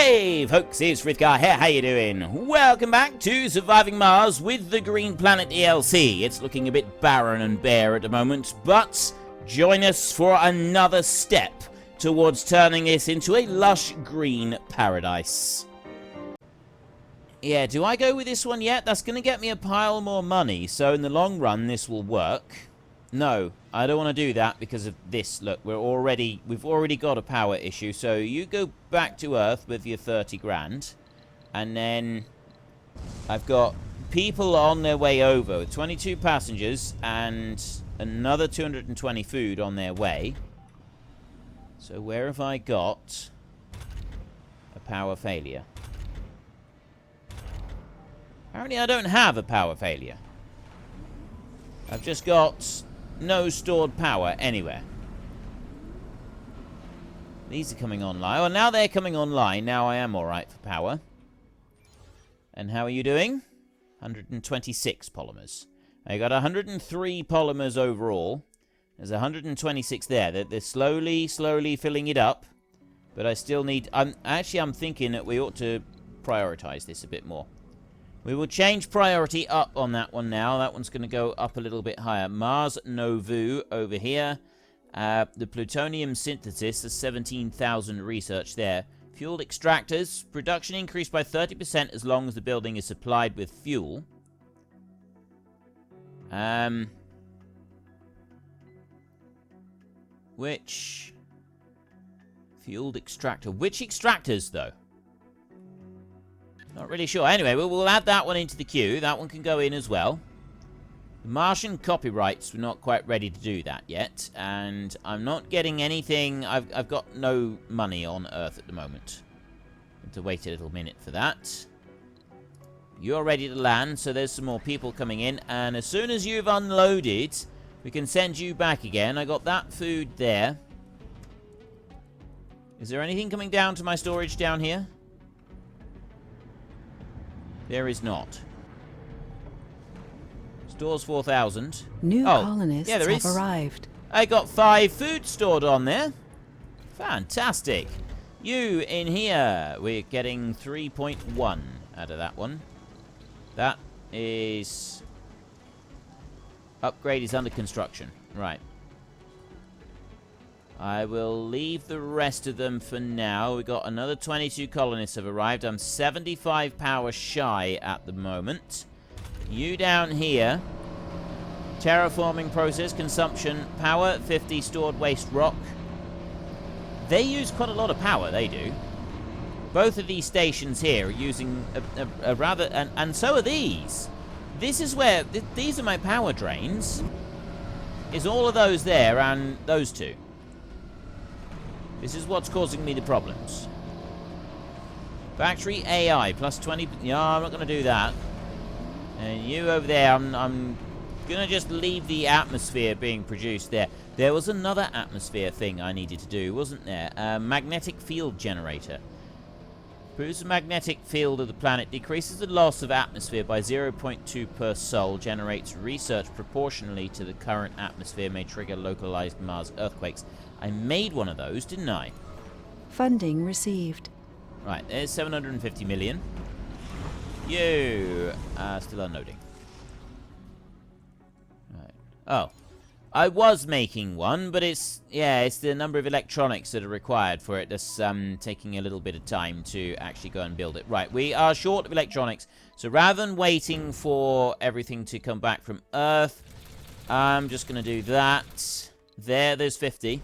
Hey folks, it's Frithgar here, how you doing? Welcome back to Surviving Mars with the Green Planet DLC. It's looking a bit barren and bare at the moment, but join us for another step towards turning this into a lush green paradise. Yeah, do I go with this one yet? That's going to get me a pile more money, so in the long run this will work. No, I don't want to do that because of this. Look, we've already got a power issue, so you go back to Earth with your 30 grand, and then I've got people on their way over, 22 passengers and another 220 food on their way. So where have I got a power failure? Apparently I don't have a power failure. I've just got no stored power anywhere. These are coming online. Well, now they're coming online. Now I am alright for power. And how are you doing? 126 polymers. I got 103 polymers overall. There's 126 there. They're slowly filling it up. But I still need... I'm thinking that we ought to prioritize this a bit more. We will change priority up on that one now. That one's going to go up a little bit higher. Mars Novu over here. The plutonium synthesis, the 17,000 research there. Fuel extractors. Production increased by 30% as long as the building is supplied with fuel. Which... fueled extractor. Which extractors, though? Not really sure. Anyway, we'll add that one into the queue. That one can go in as well. The Martian copyrights, we're not quite ready to do that yet. And I'm not getting anything. I've got no money on Earth at the moment. I have to wait a little minute for that. You're ready to land, so there's some more people coming in. And as soon as you've unloaded, we can send you back again. I got that food there. Is there anything coming down to my storage down here? There is not. Stores 4,000. New colonists there have is. arrived. I got 5 food stored on there. Fantastic. You in here. We're getting 3.1 out of that one. That is... upgrade is under construction. Right. I will leave the rest of them for now. We've got another 22 colonists have arrived. I'm 75 power shy at the moment. You down here. Terraforming process, consumption, power, 50 stored waste rock. They use quite a lot of power, they do. Both of these stations here are using a rather... And so are these. This is where... These are my power drains. Is all of those there and those two. This is what's causing me the problems. Factory AI, plus 20... Yeah, I'm not going to do that. And you over there, I'm going to just leave the atmosphere being produced there. There was another atmosphere thing I needed to do, wasn't there? Magnetic field generator. Improves the magnetic field of the planet. Decreases the loss of atmosphere by 0.2 per sol. Generates research proportionally to the current atmosphere. May trigger localized Mars earthquakes. I made one of those, didn't I? Funding received. Right, there's 750 million. You are still unloading. Right. Oh. I was making one, but it's the number of electronics that are required for it that's taking a little bit of time to actually go and build it. Right, we are short of electronics, so rather than waiting for everything to come back from Earth, I'm just going to do that. There's 50.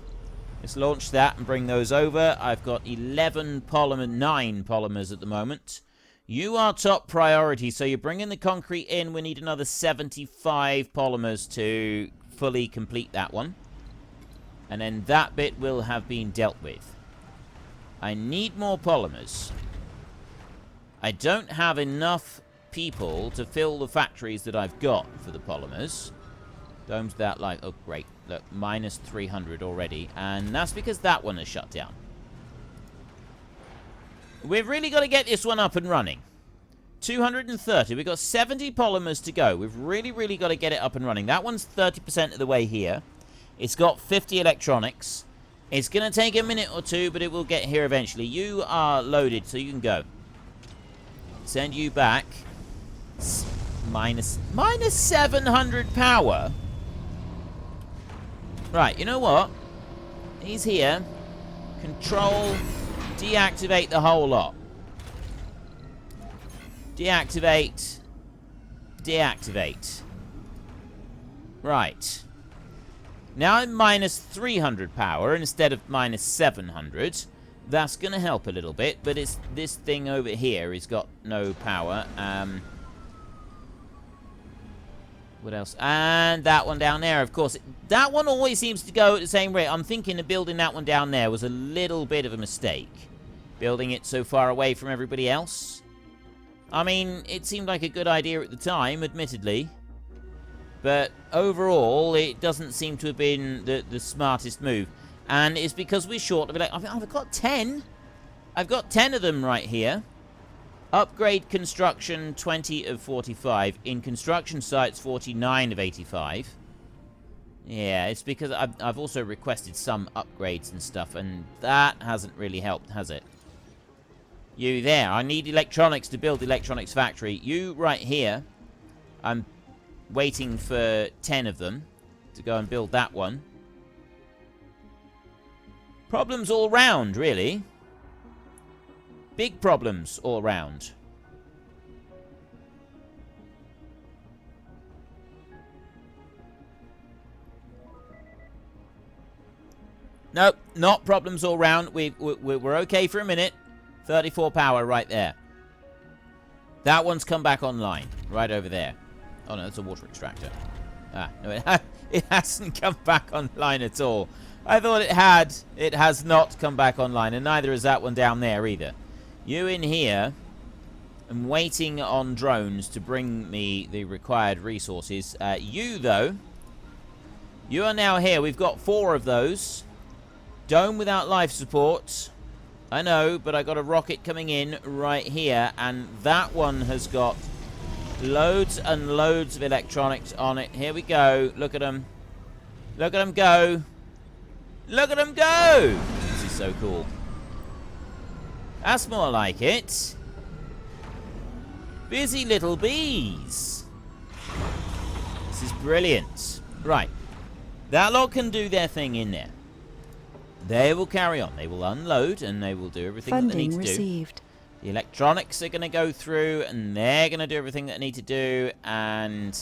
Let's launch that and bring those over. I've got 9 polymers at the moment. You are top priority, so you're bringing the concrete in. We need another 75 polymers to fully complete that one. And then that bit will have been dealt with. I need more polymers. I don't have enough people to fill the factories that I've got for the polymers. Dome's that like... oh, great. Look, minus 300 already. And that's because that one is shut down. We've really got to get this one up and running. 230. We've got 70 polymers to go. We've really got to get it up and running. That one's 30% of the way here. It's got 50 electronics. It's going to take a minute or two, but it will get here eventually. You are loaded, so you can go. Send you back. Minus 700 power. Right, you know what? He's here. Control. Deactivate the whole lot. Deactivate. Deactivate. Right. Now I'm minus 300 power instead of minus 700. That's going to help a little bit, but it's this thing over here has got no power. What else? And that one down there, of course. That one always seems to go at the same rate. I'm thinking of building that one down there was a little bit of a mistake. Building it so far away from everybody else. I mean, it seemed like a good idea at the time, admittedly. But overall, it doesn't seem to have been the smartest move. And it's because we're short of I've got 10. I've got 10 of them right here. Upgrade construction, 20 of 45. In construction sites, 49 of 85. Yeah, it's because I've also requested some upgrades and stuff, and that hasn't really helped, has it? You there. I need electronics to build the electronics factory. You right here. I'm waiting for 10 of them to go and build that one. Problems all round, really. Big problems all round. Nope, not problems all round. We're okay for a minute. 34 power right there. That one's come back online. Right over there. Oh, no, that's a water extractor. Ah, no, it hasn't come back online at all. I thought it had. It has not come back online, and neither is that one down there either. You in here. I'm waiting on drones to bring me the required resources. You, though. You are now here. We've got 4 of those. Dome without life support. I know, but I got a rocket coming in right here, and that one has got loads and loads of electronics on it. Here we go. Look at them. Look at them go. Look at them go. This is so cool. That's more like it. Busy little bees. This is brilliant. Right. That lot can do their thing in there. They will carry on. They will unload and they will do everything that they need to received. do. The electronics are going to go through and they're going to do everything that they need to do. And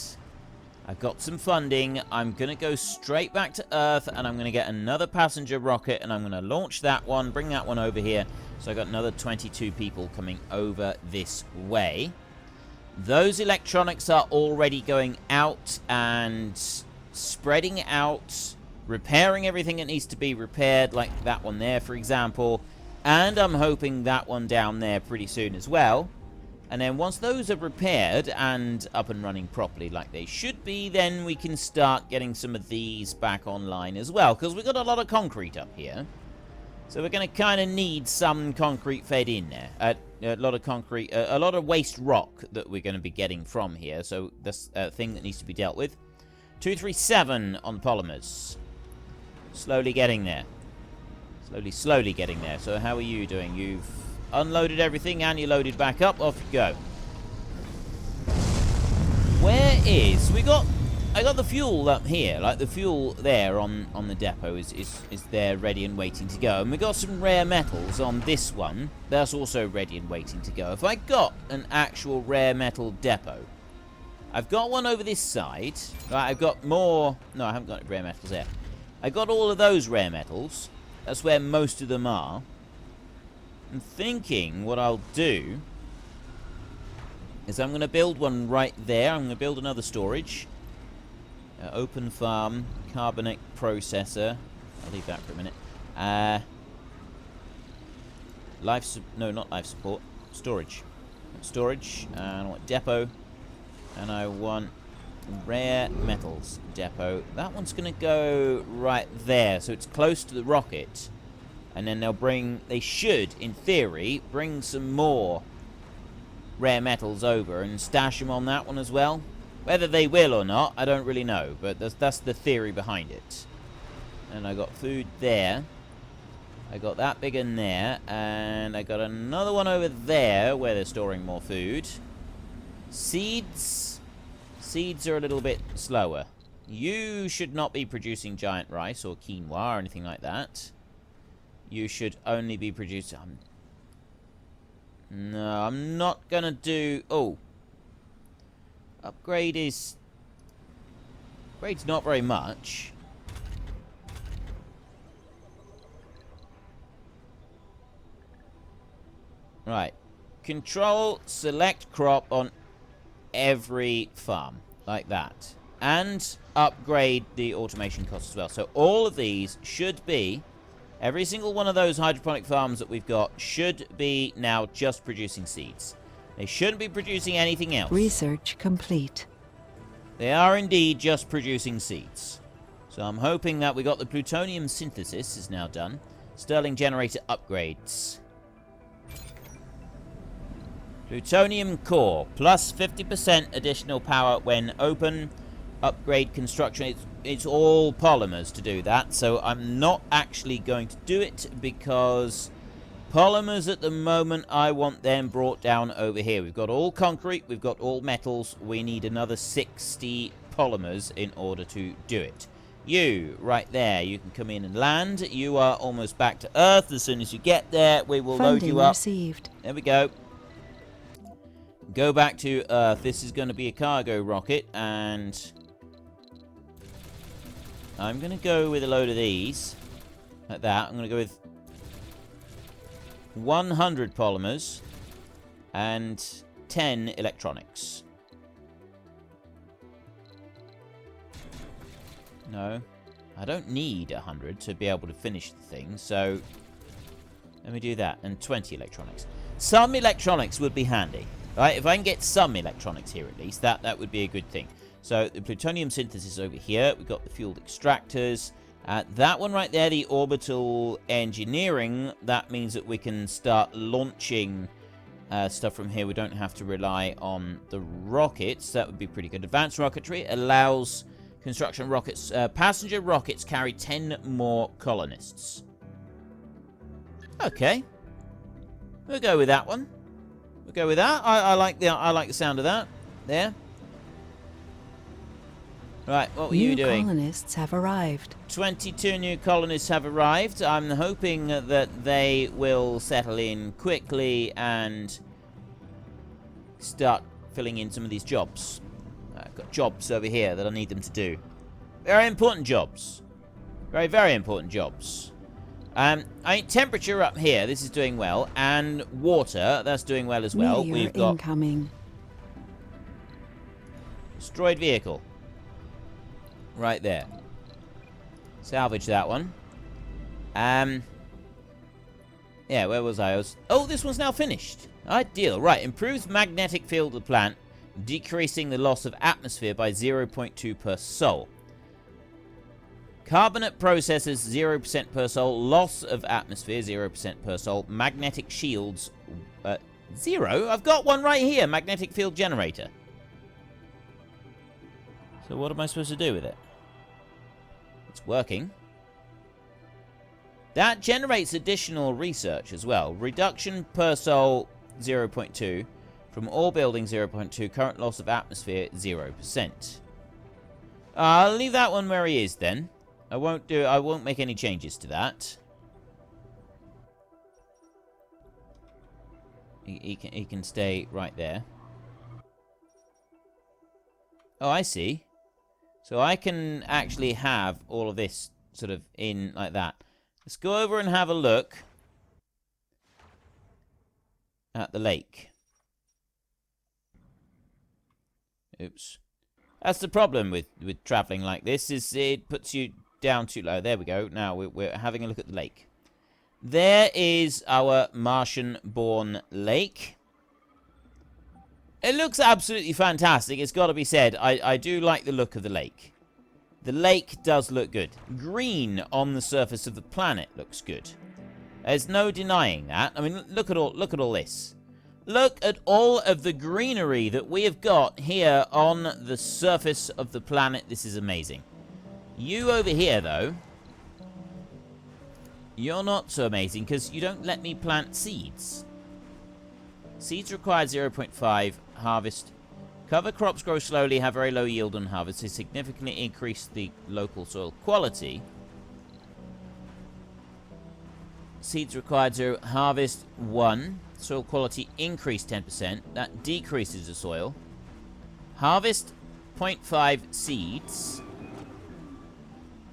I've got some funding. I'm going to go straight back to Earth and I'm going to get another passenger rocket and I'm going to launch that one, bring that one over here. So I've got another 22 people coming over this way. Those electronics are already going out and spreading out, repairing everything that needs to be repaired, like that one there, for example. And I'm hoping that one down there pretty soon as well. And then once those are repaired and up and running properly like they should be, then we can start getting some of these back online as well. Because we've got a lot of concrete up here. So we're going to kind of need some concrete fed in there. A lot of concrete, a lot of waste rock that we're going to be getting from here. So that's a thing that needs to be dealt with. 237 on polymers. Slowly getting there. Slowly getting there. So how are you doing? You've unloaded everything and you loaded back up. Off you go. Where is... I got the fuel up here. Like the fuel there on the depot is there ready and waiting to go. And we got some rare metals on this one. That's also ready and waiting to go. If I got an actual rare metal depot... I've got one over this side. Right, I've got more... No, I haven't got rare metals there. I got all of those rare metals. That's where most of them are. I'm thinking what I'll do is I'm going to build one right there. I'm going to build another storage. Open farm, carbonic processor. I'll leave that for a minute. No, not life support. Storage. Storage. And I want depot. And I want rare metals depot. That one's going to go right there. So it's close to the rocket. And then they should, in theory, bring some more rare metals over and stash them on that one as well. Whether they will or not, I don't really know. But that's the theory behind it. And I got food there. I got that big in there, and I got another one over there where they're storing more food. Seeds. Seeds are a little bit slower. You should not be producing giant rice or quinoa or anything like that. You should only be producing... no, I'm not going to do... oh. Upgrade is... upgrade's not very much. Right. Control select crop on every farm. Like that. And upgrade the automation costs as well. So all of these should be... every single one of those hydroponic farms that we've got should be now just producing seeds. They shouldn't be producing anything else. Research complete. They are indeed just producing seeds. So I'm hoping that we got the plutonium synthesis is now done. Stirling generator upgrades. Plutonium core, plus 50% additional power when open. Upgrade construction. It's all polymers to do that, so I'm not actually going to do it because polymers at the moment, I want them brought down over here. We've got all concrete, we've got all metals. We need another 60 polymers in order to do it. You, right there, you can come in and land. You are almost back to Earth. As soon as you get there, we will load you up. Received. There we go. Go back to Earth. This is going to be a cargo rocket, and I'm going to go with a load of these. Like that. I'm going to go with 100 polymers and 10 electronics. No. I don't need 100 to be able to finish the thing, so let me do that. And 20 electronics. Some electronics would be handy. Right, if I can get some electronics here at least, that would be a good thing. So the plutonium synthesis over here. We've got the fueled extractors. That one right there, the orbital engineering, that means that we can start launching stuff from here. We don't have to rely on the rockets. That would be pretty good. Advanced rocketry allows construction rockets. Passenger rockets carry 10 more colonists. Okay. We'll go with that one. We'll go with that. I like the sound of that. There. Right, what were you doing? New colonists have arrived. 22 new colonists have arrived. I'm hoping that they will settle in quickly and start filling in some of these jobs. I've got jobs over here that I need them to do. Very important jobs. Very, very important jobs. Temperature up here, this is doing well, and water, that's doing well as well. Meteor We've got incoming. Destroyed vehicle. Right there. Salvage that one. Yeah, where was I? Oh, this one's now finished. Ideal. Right, improves magnetic field of the plant, decreasing the loss of atmosphere by 0.2 per sol. Carbonate processes 0% per sol. Loss of atmosphere 0% per sol. Magnetic shields 0. I've got one right here. Magnetic field generator. So what am I supposed to do with it? It's working. That generates additional research as well. Reduction per sol 0.2. From all buildings 0.2. Current loss of atmosphere 0%. I'll leave that one where he is then. I won't make any changes to that. He can stay right there. Oh, I see. So I can actually have all of this sort of in like that. Let's go over and have a look at the lake. Oops. That's the problem with traveling like this, is it puts you down too low. There we go. Now we're having a look at the lake. There is our Martian-born lake. It looks absolutely fantastic. It's got to be said. I do like the look of the lake. The lake does look good. Green on the surface of the planet looks good. There's no denying that. I mean, look at all this. Look at all of the greenery that we have got here on the surface of the planet. This is amazing. You over here, though. You're not so amazing because you don't let me plant seeds. Seeds required 0.5. Harvest. Cover crops grow slowly, have very low yield on harvest. They significantly increase the local soil quality. Seeds required 0. Harvest 1. Soil quality increased 10%. That decreases the soil. Harvest 0.5 seeds.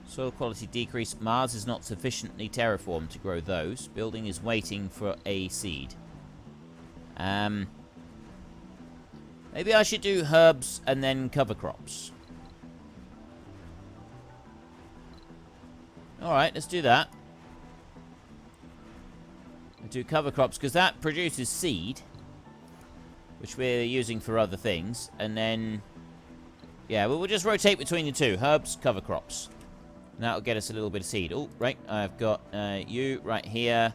Soil quality decrease. Mars is not sufficiently terraformed to grow those. Building is waiting for a seed. Maybe I should do herbs and then cover crops. Alright, let's do that. We'll do cover crops because that produces seed, which we're using for other things. And then, yeah, we'll just rotate between the two. Herbs, cover crops. And that'll get us a little bit of seed. Oh, right, I've got you right here.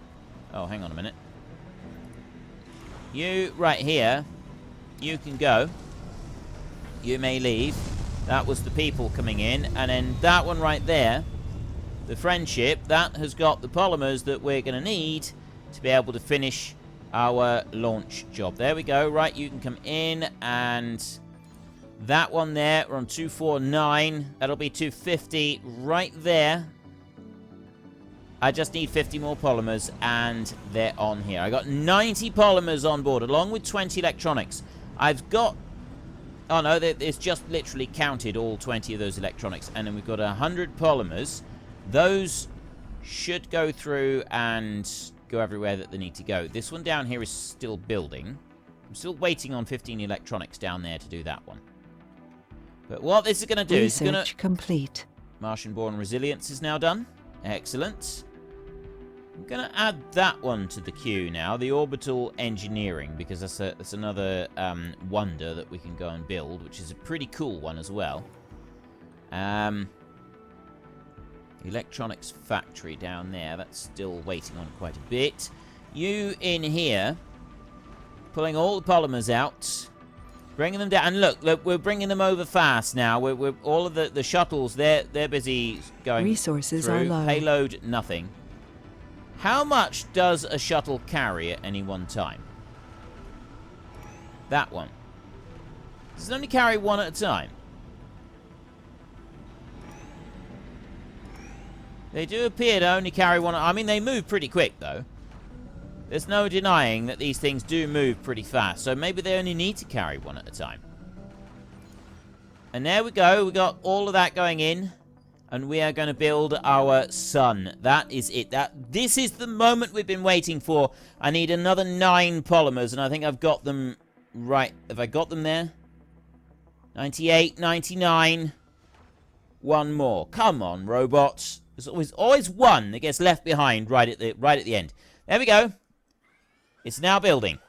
Oh, hang on a minute. You right here. You can go. You may leave. That was the people coming in. And then that one right there, the friendship, that has got the polymers that we're going to need to be able to finish our launch job. There we go. Right, you can come in. And that one there, we're on 249. That'll be 250 right there. I just need 50 more polymers, and they're on here. I got 90 polymers on board, along with 20 electronics. I've got... Oh, no, it's just literally counted all 20 of those electronics. And then we've got 100 polymers. Those should go through and go everywhere that they need to go. This one down here is still building. I'm still waiting on 15 electronics down there to do that one. But what this is going to do is... Research complete. Martian-born resilience is now done. Excellent. I'm going to add that one to the queue now, the orbital engineering, because that's another wonder that we can go and build, which is a pretty cool one as well. Electronics factory down there, that's still waiting on quite a bit. You in here, pulling all the polymers out, bringing them down. And look, we're bringing them over fast now. We're all of the shuttles, they're busy going Resources through. are low. Payload, nothing. How much does a shuttle carry at any one time? That one. Does it only carry one at a time? They do appear to only carry one. I mean, they move pretty quick, though. There's no denying that these things do move pretty fast. So maybe they only need to carry one at a time. And there we go. We got all of that going in. And we are going to build our sun. That is it. This is the moment we've been waiting for. I need another 9 polymers. And I think I've got them right. Have I got them there? 98, 99. One more. Come on, robots. There's always one that gets left behind right at the end. There we go. It's now building.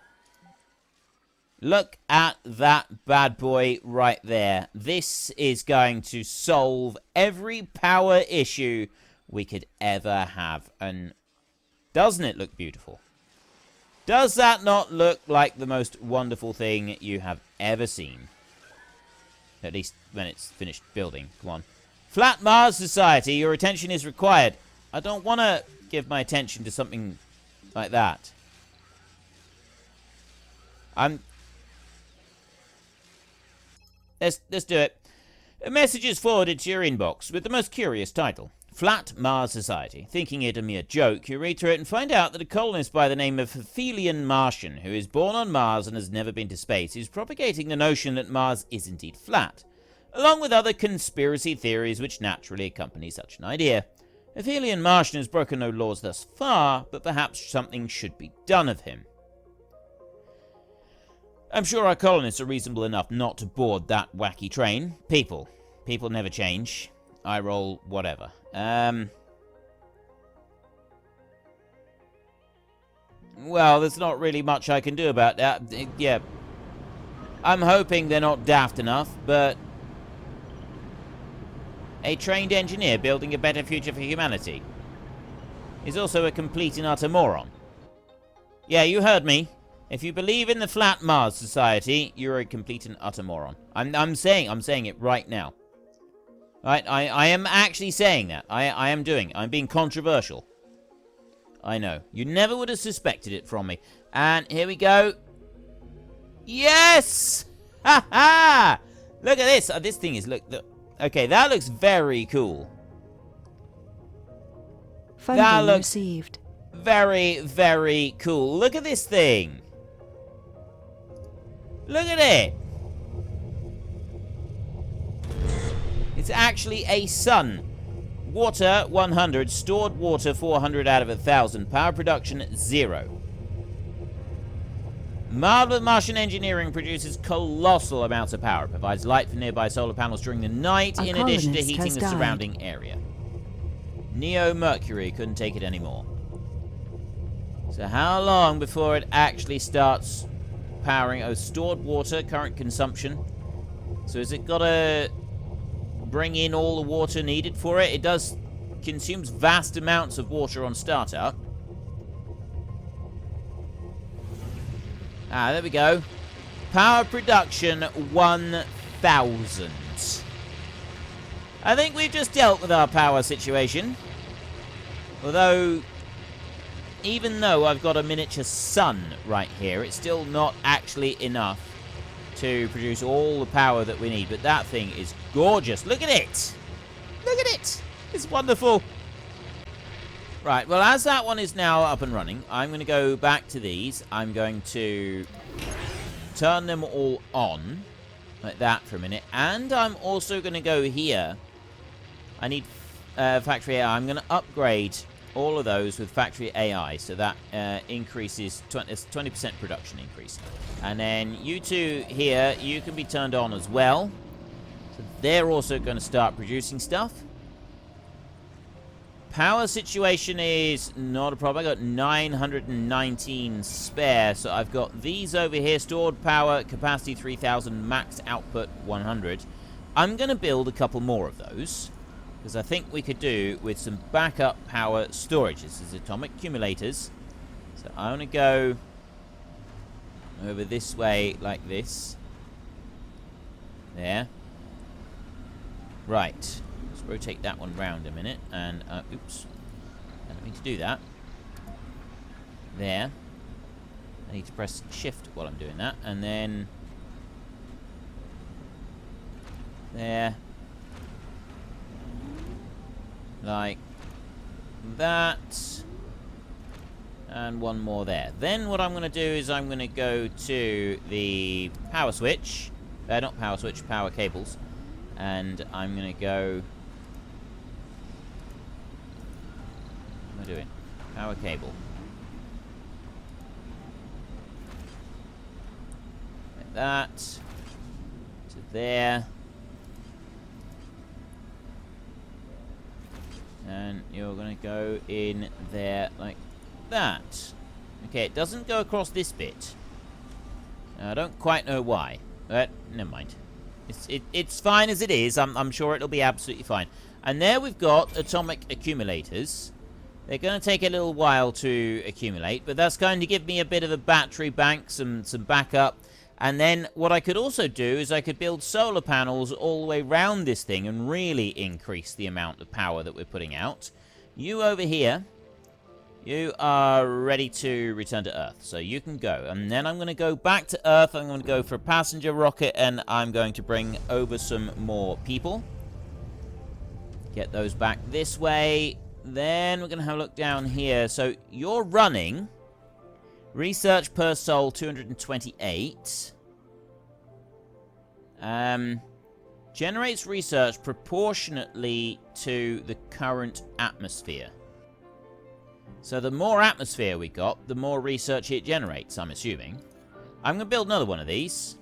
Look at that bad boy right there. This is going to solve every power issue we could ever have. And doesn't it look beautiful? Does that not look like the most wonderful thing you have ever seen? At least when it's finished building. Come on. Flat Mars Society, your attention is required. I don't want to give my attention to something like that. Let's do it. A message is forwarded to your inbox with the most curious title. Flat Mars Society. Thinking it a mere joke, you read through it and find out that a colonist by the name of Phelian Martian, who is born on Mars and has never been to space, is propagating the notion that Mars is indeed flat, along with other conspiracy theories which naturally accompany such an idea. A Phelian Martian has broken no laws thus far, but perhaps something should be done of him. I'm sure our colonists are reasonable enough not to board that wacky train. People never change. I roll whatever. Well, there's not really much I can do about that. Yeah. I'm hoping they're not daft enough, but... A trained engineer building a better future for humanity is also a complete and utter moron. Yeah, you heard me. If you believe in the Flat Mars Society, you're a complete and utter moron. I'm saying it right now. Right? I am actually saying that. I am doing it. I'm being controversial. I know. You never would have suspected it from me. And here we go. Yes! Ha ha! Look at this. This thing is, look. Okay, that looks very cool. Funding received. Very, very cool. Look at this thing. Look at it. It's actually a sun. Water, 100. Stored water, 400 out of 1,000. Power production, 0. Marvelous Martian engineering produces colossal amounts of power. Provides light for nearby solar panels during the night, in addition to heating the surrounding area. Neo Mercury couldn't take it anymore. So how long before it actually starts powering? Oh, stored water, current consumption. So has it got to bring in all the water needed for it? It does consumes vast amounts of water on startup. Ah, there we go. Power production 1,000. I think we've just dealt with our power situation. Although, even though I've got a miniature sun right here, it's still not actually enough to produce all the power that we need. But that thing is gorgeous. Look at it. Look at it. It's wonderful. Right, well, as that one is now up and running, I'm going to go back to these. I'm going to turn them all on, like that for a minute. And I'm also going to go here. I need factory AI. I'm going to upgrade all of those with factory AI, so that increases 20% production increase. And then you two here, you can be turned on as well. So they're also going to start producing stuff. Power situation is not a problem. I got 919 spare, so I've got these over here. Stored power, capacity 3,000, max output 100. I'm going to build a couple more of those, because I think we could do with some backup power storage. This is atomic accumulators. So I want to go over this way like this. There. Right. Rotate that one round a minute, and oops, I don't mean to do that. There. I need to press shift while I'm doing that, and then there, like that, and one more there. Then what I'm going to do is I'm going to go to the power switch, not power switch, power cables, and I'm going to go. What am I doing? Power cable. Like that. To there. And you're going to go in there like that. Okay, it doesn't go across this bit. I don't quite know why. But never mind. It's fine as it is. I'm sure it'll be absolutely fine. And there we've got atomic accumulators. They're going to take a little while to accumulate, but that's going to give me a bit of a battery bank, some backup. And then what I could also do is I could build solar panels all the way around this thing and really increase the amount of power that we're putting out. You over here, you are ready to return to Earth, so you can go. And then I'm going to go back to Earth. I'm going to go for a passenger rocket, and I'm going to bring over some more people. Get those back this way. Then we're going to have a look down here. So you're running research per soul 228. Generates research proportionately to the current atmosphere. So the more atmosphere we got, the more research it generates, I'm assuming. I'm going to build another one of these.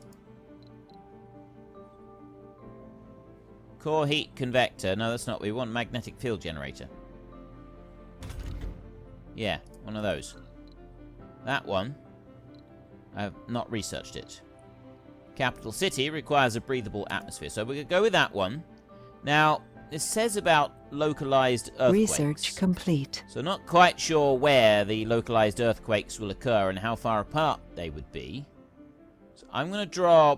Core heat convector. No, that's not. We want magnetic field generator. Yeah, one of those. That one, I have not researched it. Capital city requires a breathable atmosphere, so we're going to go with that one. Now, it says about localized earthquakes. Research complete. So not quite sure where the localized earthquakes will occur and how far apart they would be. So I'm going to draw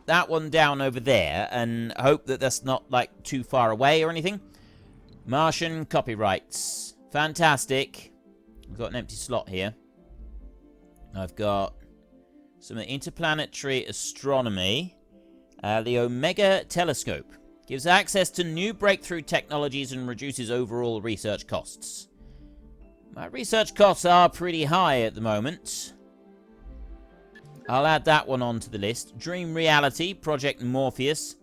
that one down over there and hope that that's not, like, too far away or anything. Martian copyrights. Fantastic. We've got an empty slot here. I've got some interplanetary astronomy. The Omega Telescope gives access to new breakthrough technologies and reduces overall research costs. My research costs are pretty high at the moment. I'll add that one onto the list. Dream Reality, Project Morpheus.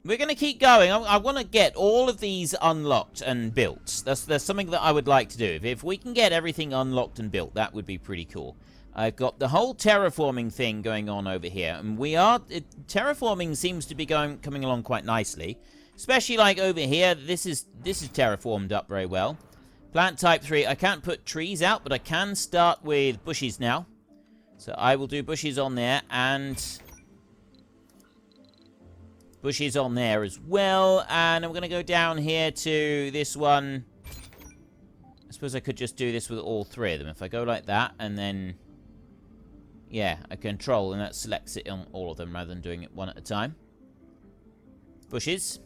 We're going to keep going. I want to get all of these unlocked and built. That's something that I would like to do. If we can get everything unlocked and built, that would be pretty cool. I've got the whole terraforming thing going on over here. And terraforming seems to be coming along quite nicely. Especially like over here. This is terraformed up very well. Plant type 3. I can't put trees out, but I can start with bushes now. So I will do bushes on there and bushes on there as well. And I'm going to go down here to this one. I suppose I could just do this with all three of them. If I go like that and then, yeah, I control and that selects it on all of them rather than doing it one at a time. Bushes.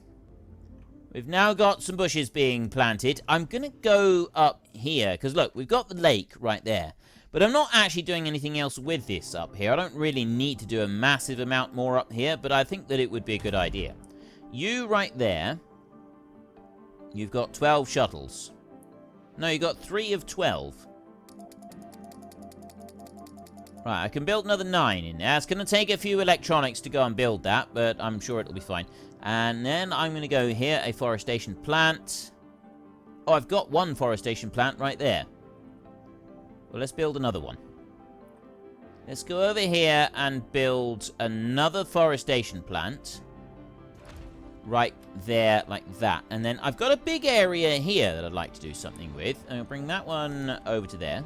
We've now got some bushes being planted. I'm going to go up here because look, we've got the lake right there. But I'm not actually doing anything else with this up here. I don't really need to do a massive amount more up here, but I think that it would be a good idea. You right there, you've got 12 shuttles. No, you've got 3 of 12. Right, I can build another 9 in there. It's going to take a few electronics to go and build that, but I'm sure it'll be fine. And then I'm going to go here, a forestation plant. Oh, I've got one forestation plant right there. Well, let's build another one. Let's go over here and build another forestation plant. Right there, like that. And then I've got a big area here that I'd like to do something with. I'll bring that one over to there.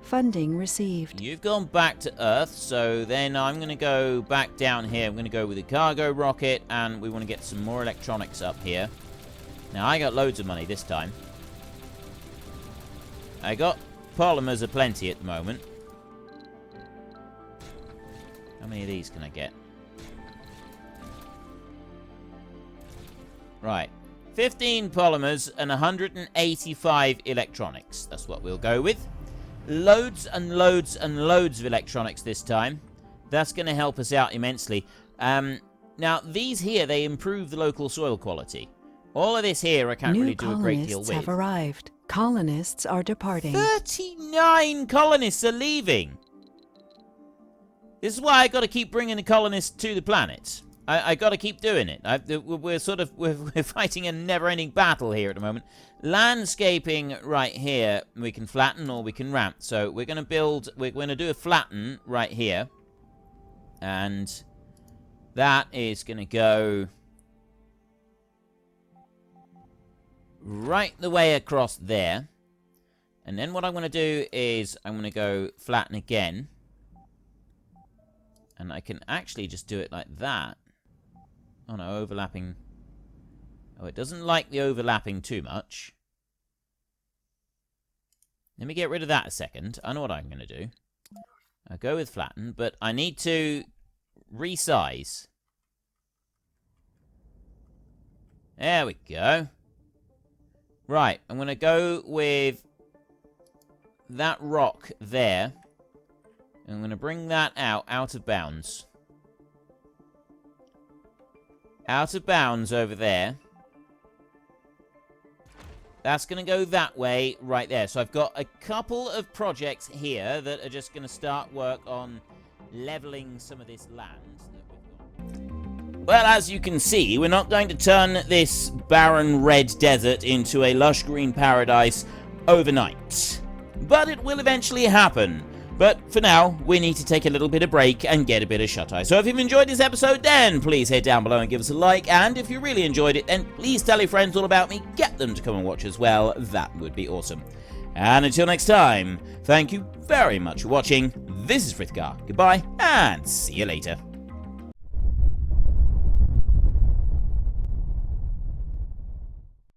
Funding received. You've gone back to Earth, so then I'm going to go back down here. I'm going to go with a cargo rocket, and we want to get some more electronics up here. Now, I got loads of money this time. I got polymers aplenty at the moment. How many of these can I get? Right. 15 polymers and 185 electronics. That's what we'll go with. Loads and loads and loads of electronics this time. That's going to help us out immensely. Now, these here, they improve the local soil quality. All of this here I can't really do a great deal with. New colonists have arrived. Colonists are departing. 39 colonists are leaving. This is why I got to keep bringing the colonists to the planet. I got to keep doing it. We're fighting a never-ending battle here at the moment. Landscaping right here, we can flatten or we can ramp. So we're going to do a flatten right here. And that is going to go right the way across there. And then what I'm going to do is I'm going to go flatten again. And I can actually just do it like that. Oh no, overlapping. Oh, it doesn't like the overlapping too much. Let me get rid of that a second. I know what I'm going to do. I'll go with flatten, but I need to resize. There we go. Right, I'm going to go with that rock there. I'm going to bring that out of bounds. Out of bounds over there. That's going to go that way right there. So I've got a couple of projects here that are just going to start work on leveling some of this land. Well, as you can see, we're not going to turn this barren red desert into a lush green paradise overnight. But it will eventually happen. But for now, we need to take a little bit of break and get a bit of shut-eye. So if you've enjoyed this episode, then please head down below and give us a like. And if you really enjoyed it, then please tell your friends all about me. Get them to come and watch as well. That would be awesome. And until next time, thank you very much for watching. This is Frithgar. Goodbye, and see you later.